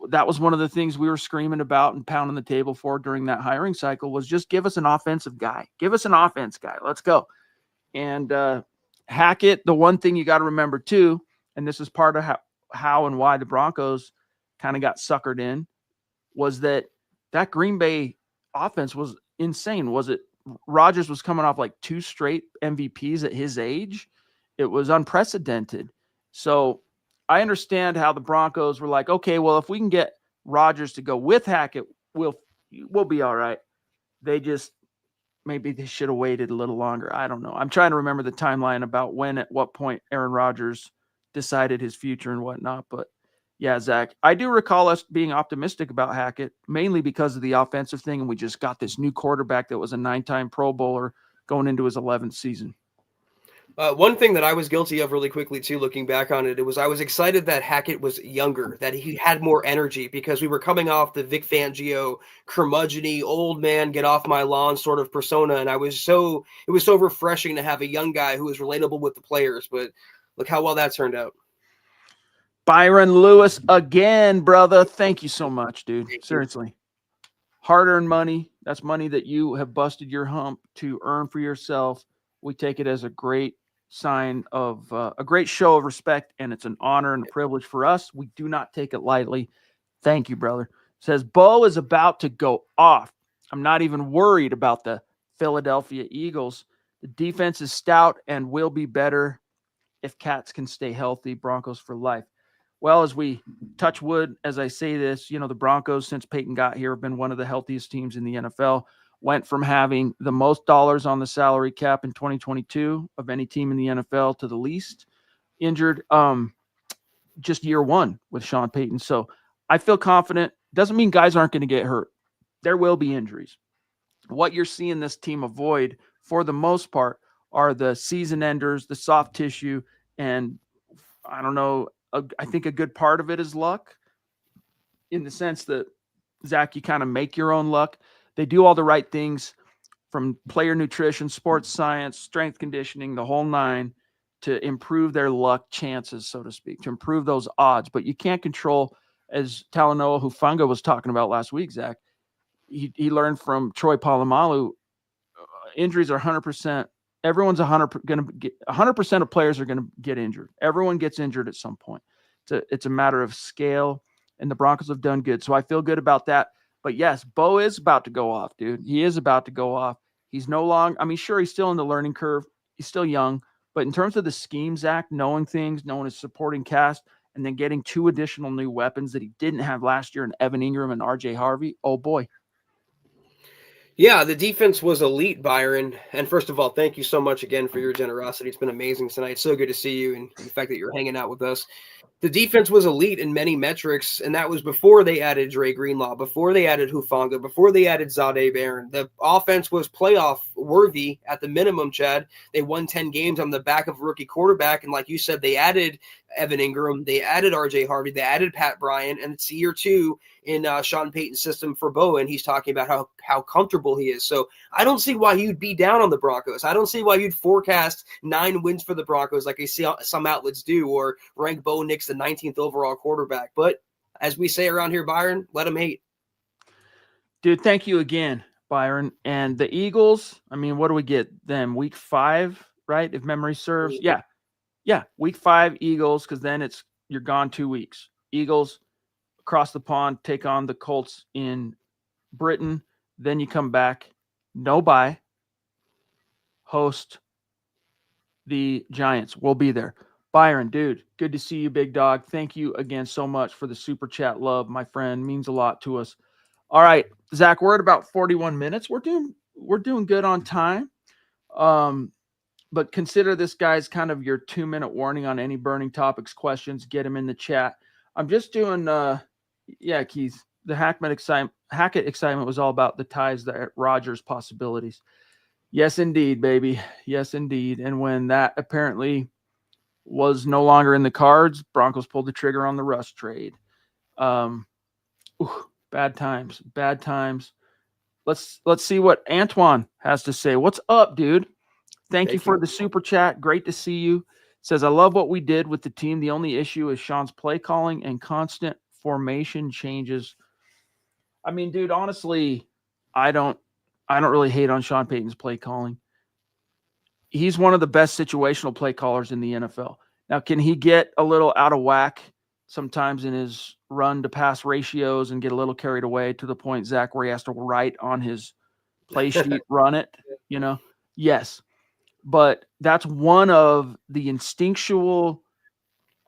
that was one of the things we were screaming about and pounding the table for during that hiring cycle was just give us an offensive guy. Give us an offense guy. Let's go. And Hackett, the one thing you got to remember too, and this is part of how and why the Broncos kind of got suckered in, was that Green Bay offense was insane. Was it? Rodgers was coming off like 2 straight MVPs at his age. It was unprecedented. So I understand how the Broncos were like, okay, well, if we can get Rodgers to go with Hackett, we'll be all right. Maybe they should have waited a little longer. I don't know. I'm trying to remember the timeline about when, at what point Aaron Rodgers decided his future and whatnot. But yeah, Zach, I do recall us being optimistic about Hackett, mainly because of the offensive thing. And we just got this new quarterback that was a 9-time Pro Bowler going into his 11th season. One thing that I was guilty of really quickly too, looking back on it, I was excited that Hackett was younger, that he had more energy because we were coming off the Vic Fangio curmudgeon-y, old man, get off my lawn sort of persona. And it was so refreshing to have a young guy who was relatable with the players, but look how well that turned out. Byron Lewis again, brother. Thank you so much, dude. Seriously. Hard-earned money. That's money that you have busted your hump to earn for yourself. We take it as a great sign of a great show of respect, and it's an honor and a privilege for us. We do not take it lightly. Thank you, brother. Says, Bo is about to go off. I'm not even worried about the Philadelphia Eagles. The defense is stout and will be better if Cats can stay healthy. Broncos for life. Well, as we touch wood, as I say this, the Broncos, since Peyton got here, have been one of the healthiest teams in the NFL. Went from having the most dollars on the salary cap in 2022 of any team in the NFL to the least injured just year one with Sean Payton. So I feel confident. Doesn't mean guys aren't going to get hurt. There will be injuries. What you're seeing this team avoid for the most part, are the season enders, the soft tissue, and I don't know. I think a good part of it is luck, in the sense that, Zach, you kind of make your own luck. They do all the right things, from player nutrition, sports science, strength conditioning, the whole nine, to improve their luck chances, so to speak, to improve those odds. But you can't control, as Talanoa Hufanga was talking about last week, Zach. He learned from Troy Polamalu, injuries are 100%. Everyone's 100% of players are going to get injured. Everyone gets injured at some point. It's a matter of scale, and the Broncos have done good. So I feel good about that. But yes, Bo is about to go off, dude. He is about to go off. He's no longer, I mean, sure, he's still in the learning curve. He's still young. But in terms of the scheme, Zach, knowing things, knowing his supporting cast, and then getting 2 additional new weapons that he didn't have last year in Evan Ingram and RJ Harvey, oh boy. Yeah, the defense was elite, Byron. And first of all, thank you so much again for your generosity. It's been amazing tonight. So good to see you, and the fact that you're hanging out with us. The defense was elite in many metrics, and that was before they added Dre Greenlaw, before they added Hufanga, before they added Zadeh Barron. The offense was playoff worthy at the minimum, Chad. They won 10 games on the back of a rookie quarterback, and like you said, they added Evan Ingram, they added RJ Harvey, they added Pat Bryant, and it's year 2 in Sean Payton's system for Bo, and he's talking about how comfortable he is. So I don't see why you'd be down on the Broncos. I don't see why you'd forecast 9 wins for the Broncos like I see some outlets do, or rank Bo Nix the 19th overall quarterback. But as we say around here, Byron, let him hate. Dude, thank you again, Byron. And the Eagles, I mean, what do we get them? Week 5, right? If memory serves. Yeah. Week 5 Eagles, because then you're gone 2 weeks. Eagles across the pond, take on the Colts in Britain. Then you come back, no bye, host the Giants. We'll be there. Byron, dude, good to see you, big dog. Thank you again so much for the super chat love, my friend. Means a lot to us. All right, Zach, we're at about 41 minutes. We're doing good on time. But consider this, guys, kind of your 2-minute warning on any burning topics, questions. Get them in the chat. I'm just doing, Keith. The Hackett excitement was all about the ties, the Rodgers possibilities. Yes, indeed, baby. Yes, indeed. And when that apparently was no longer in the cards, Broncos pulled the trigger on the Russ trade. Bad times. Let's see what Antoine has to say. What's up, dude? Thank you for the super chat. Great to see you. Says, I love what we did with the team. The only issue is Sean's play calling and constant formation changes. I mean, dude, honestly, I don't really hate on Sean Payton's play calling. He's one of the best situational play callers in the NFL. Now, can he get a little out of whack sometimes in his run to pass ratios and get a little carried away to the point, Zach, where he has to write on his play sheet, run it, Yes. But that's one of the instinctual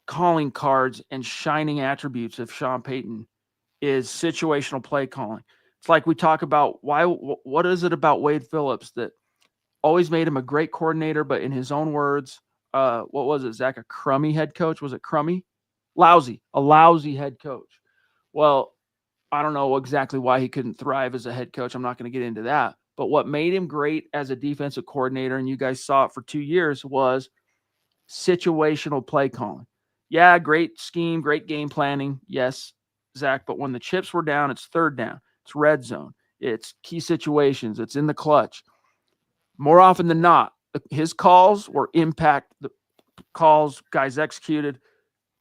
calling cards and shining attributes of Sean Payton is situational play calling. It's like we talk about what is it about Wade Phillips that always made him a great coordinator, but in his own words, what was it, Zach, a crummy head coach? Was it crummy? A lousy head coach. Well, I don't know exactly why he couldn't thrive as a head coach. I'm not going to get into that. But what made him great as a defensive coordinator, and you guys saw it for 2 years, was situational play calling. Yeah, great scheme, great game planning. Yes, Zach, but when the chips were down, it's third down. It's red zone. It's key situations. It's in the clutch. More often than not, his calls were impact. The calls guys executed,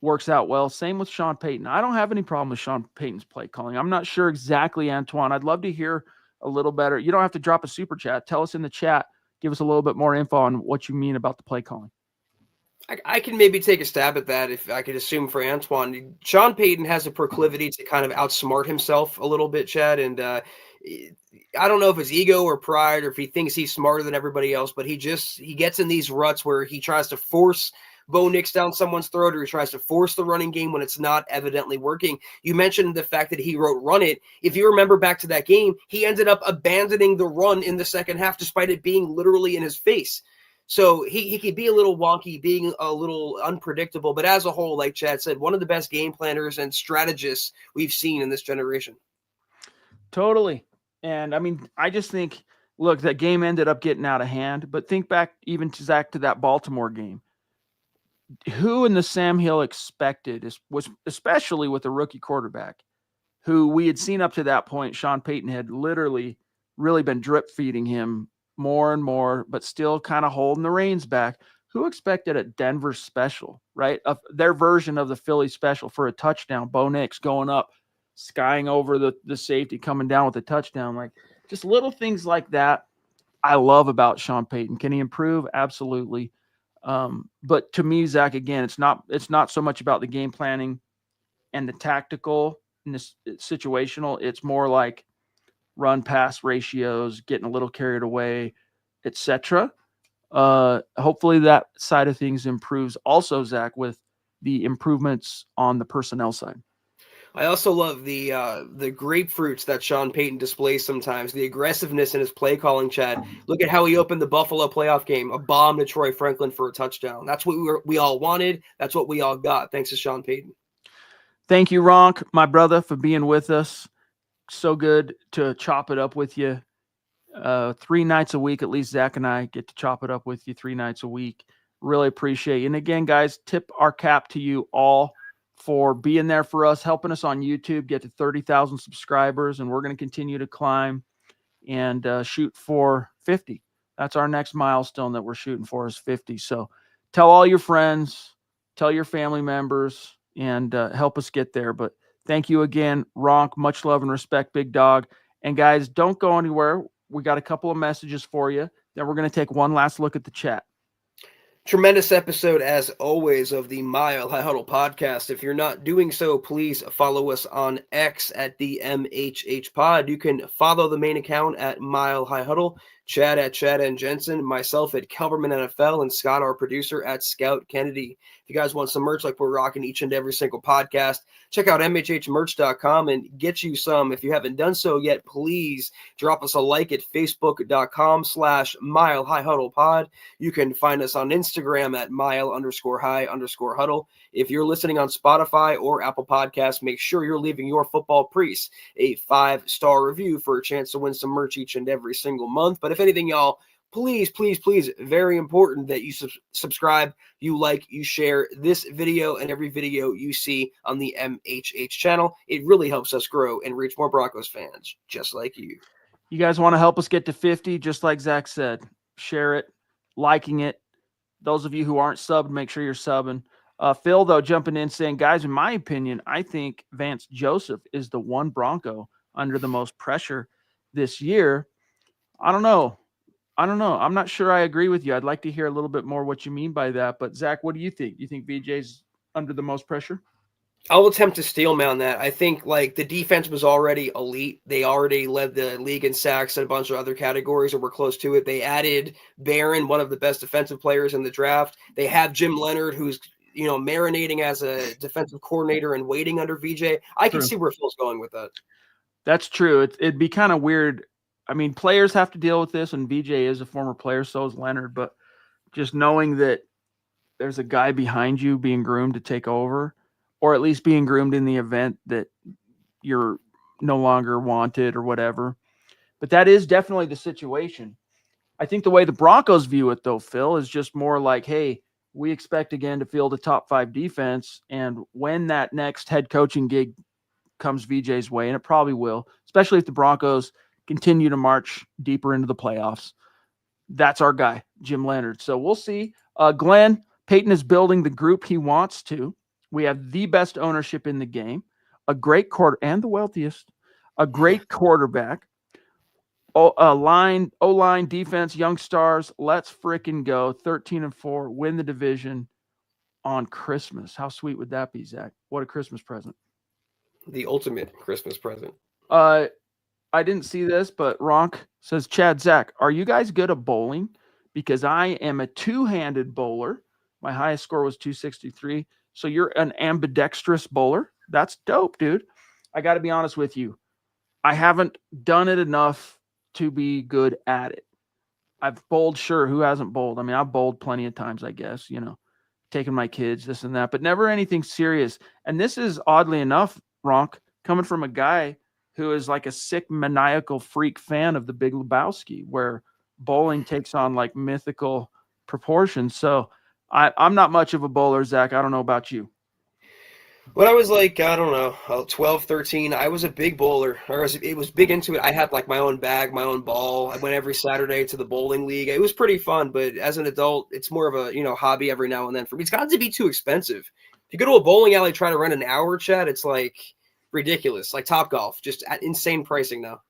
works out well. Same with Sean Payton. I don't have any problem with Sean Payton's play calling. I'm not sure exactly, Antoine. I'd love to hear a little better. You don't have to drop a super chat. Tell us in the chat. Give us a little bit more info on what you mean about the play calling. I can maybe take a stab at that if I could assume for Antoine. Sean Payton has a proclivity to kind of outsmart himself a little bit, Chad. And I don't know if it's ego or pride or if he thinks he's smarter than everybody else, but he gets in these ruts where he tries to force Bo Nix down someone's throat, or he tries to force the running game when it's not evidently working. You mentioned the fact that he wrote run it. If you remember back to that game, he ended up abandoning the run in the second half despite it being literally in his face. So he could be a little wonky, being a little unpredictable, but as a whole, like Chad said, one of the best game planners and strategists we've seen in this generation. Totally. And I mean, I just think look, that game ended up getting out of hand, but think back even to Zach to that Baltimore game. Who in the Sam Hill expected was especially with a rookie quarterback who we had seen up to that point. Sean Payton had literally really been drip feeding him more and more, but still kind of holding the reins back. Who expected a Denver special, right? Their version of the Philly special for a touchdown. Bo Nix going up, skying over the safety, coming down with a touchdown. Like just little things like that I love about Sean Payton. Can he improve? Absolutely. But to me, Zach, again, it's not so much about the game planning and the tactical and this situational. It's more like run pass ratios, getting a little carried away, etc. Hopefully that side of things improves also, Zach, with the improvements on the personnel side. I also love the grapefruits that Sean Payton displays sometimes, the aggressiveness in his play calling, Chad. Look at how he opened the Buffalo playoff game, a bomb to Troy Franklin for a touchdown. That's what we all wanted. That's what we all got, thanks to Sean Payton. Thank you, Ronk, my brother, for being with us. So good to chop it up with you. 3 nights a week, at least Zach and I get to chop it up with you 3 nights a week. Really appreciate you. And again, guys, tip our cap to you all for being there for us, helping us on YouTube get to 30,000 subscribers. And we're going to continue to climb and shoot for 50. That's our next milestone that we're shooting for is 50. So tell all your friends, tell your family members, and help us get there. But thank you again, Ronk. Much love and respect, big dog. And guys, don't go anywhere. We got a couple of messages for you. Then we're going to take one last look at the chat. Tremendous episode, as always, of the Mile High Huddle podcast. If you're not doing so, please follow us on X at the MHH Pod. You can follow the main account at Mile High Huddle, Chad at Chad and Jensen, myself at Kelberman NFL, and Scott, our producer, at Scout Kennedy. If you guys want some merch like we're rocking each and every single podcast, check out mhhmerch.com and get you some. If you haven't done so yet, please drop us a like at facebook.com/Mile High Huddle Pod. You can find us on Instagram at mile_high_huddle. If you're listening on Spotify or Apple Podcasts, make sure you're leaving your football priest a 5-star review for a chance to win some merch each and every single month. But if anything, y'all, please, very important that you subscribe, you like, you share this video and every video you see on the MHH channel. It really helps us grow and reach more Broncos fans just like you. You guys want to help us get to 50, just like Zach said. Share it, liking it. Those of you who aren't subbed, make sure you're subbing. Phil, though, jumping in saying, guys, in my opinion, I think Vance Joseph is the one Bronco under the most pressure this year. I don't know. I'm not sure I agree with you. I'd like to hear a little bit more what you mean by that. But, Zach, what do you think? You think VJ's under the most pressure? I'll attempt to steel man that. I think like the defense was already elite. They already led the league in sacks and a bunch of other categories, or were close to it. They added Barron, one of the best defensive players in the draft. They have Jim Leonard, who's marinating as a defensive coordinator and waiting under VJ. I can see where Phil's going with that. That's true. It'd be kind of weird. I mean, players have to deal with this, and VJ is a former player, so is Leonard. But just knowing that there's a guy behind you being groomed to take over, or at least being groomed in the event that you're no longer wanted or whatever. But that is definitely the situation. I think the way the Broncos view it, though, Phil, is just more like, hey, we expect again to field a top 5 defense. And when that next head coaching gig comes VJ's way, and it probably will, especially if the Broncos continue to march deeper into the playoffs, that's our guy, Jim Leonard. So we'll see. Glenn, Payton is building the group he wants to. We have the best ownership in the game, a great and the wealthiest, a great quarterback, O-line, defense, young stars. Let's freaking go. 13-4, win the division on Christmas. How sweet would that be, Zach? What a Christmas present. The ultimate Christmas present. I didn't see this, but Ronk says, Chad, Zach, are you guys good at bowling? Because I am a 2-handed bowler. My highest score was 263. So you're an ambidextrous bowler. That's dope, dude. I got to be honest with you. I haven't done it enough to be good at it. I've bowled, sure. Who hasn't bowled? I mean, I've bowled plenty of times, I guess, taking my kids, this and that, but never anything serious. And this is, oddly enough, Ronk, coming from a guy who is like a sick maniacal freak fan of The Big Lebowski, where bowling takes on like mythical proportions. So I'm not much of a bowler, Zach. I don't know about you. When I was like, I don't know, 12, 13, I was a big bowler. It was big into it. I had like my own bag, my own ball. I went every Saturday to the bowling league. It was pretty fun, but as an adult, it's more of a, hobby every now and then. For me, it's gotten to be too expensive. If you go to a bowling alley, try to rent an hour, Chad, it's like ridiculous. Like Top Golf, just at insane pricing now.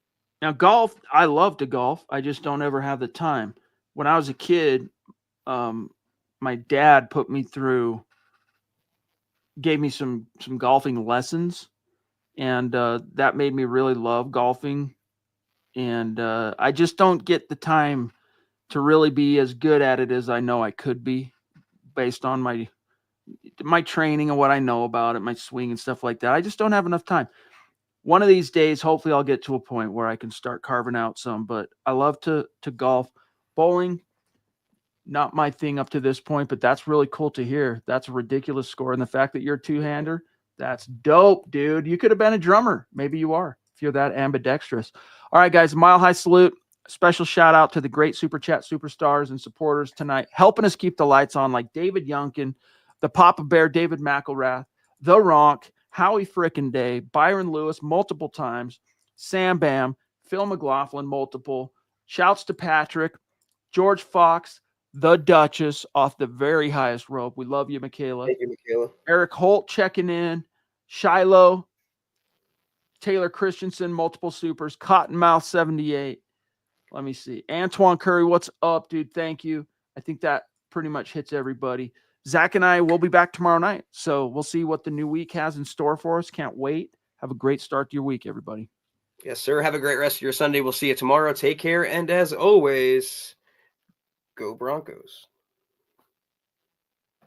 Now, golf, I love to golf. I just don't ever have the time. When I was a kid, my dad gave me some golfing lessons, and that made me really love golfing. And I just don't get the time to really be as good at it as I know I could be, based on my training and what I know about it, my swing and stuff like that. I just don't have enough time. One of these days, hopefully I'll get to a point where I can start carving out some, but I love to golf. Bowling, not my thing up to this point, but that's really cool to hear. That's a ridiculous score. And the fact that you're a two-hander, that's dope, dude. You could have been a drummer. Maybe you are, if you're that ambidextrous. All right, guys, Mile High Salute. Special shout out to the great Super Chat superstars and supporters tonight, helping us keep the lights on, like David Youngkin, the Papa Bear, David McElrath, The Ronk, Howie Frickin' Day, Byron Lewis multiple times, Sam Bam, Phil McLaughlin multiple, shouts to Patrick, George Fox, the Duchess off the very highest rope. We love you, Michaela. Thank you, Michaela. Eric Holt checking in, Shiloh, Taylor Christensen, multiple supers, Cottonmouth 78. Let me see. Antoine Curry, what's up, dude? Thank you. I think that pretty much hits everybody. Zach and I will be back tomorrow night. So we'll see what the new week has in store for us. Can't wait. Have a great start to your week, everybody. Yes, sir. Have a great rest of your Sunday. We'll see you tomorrow. Take care. And as always, go Broncos.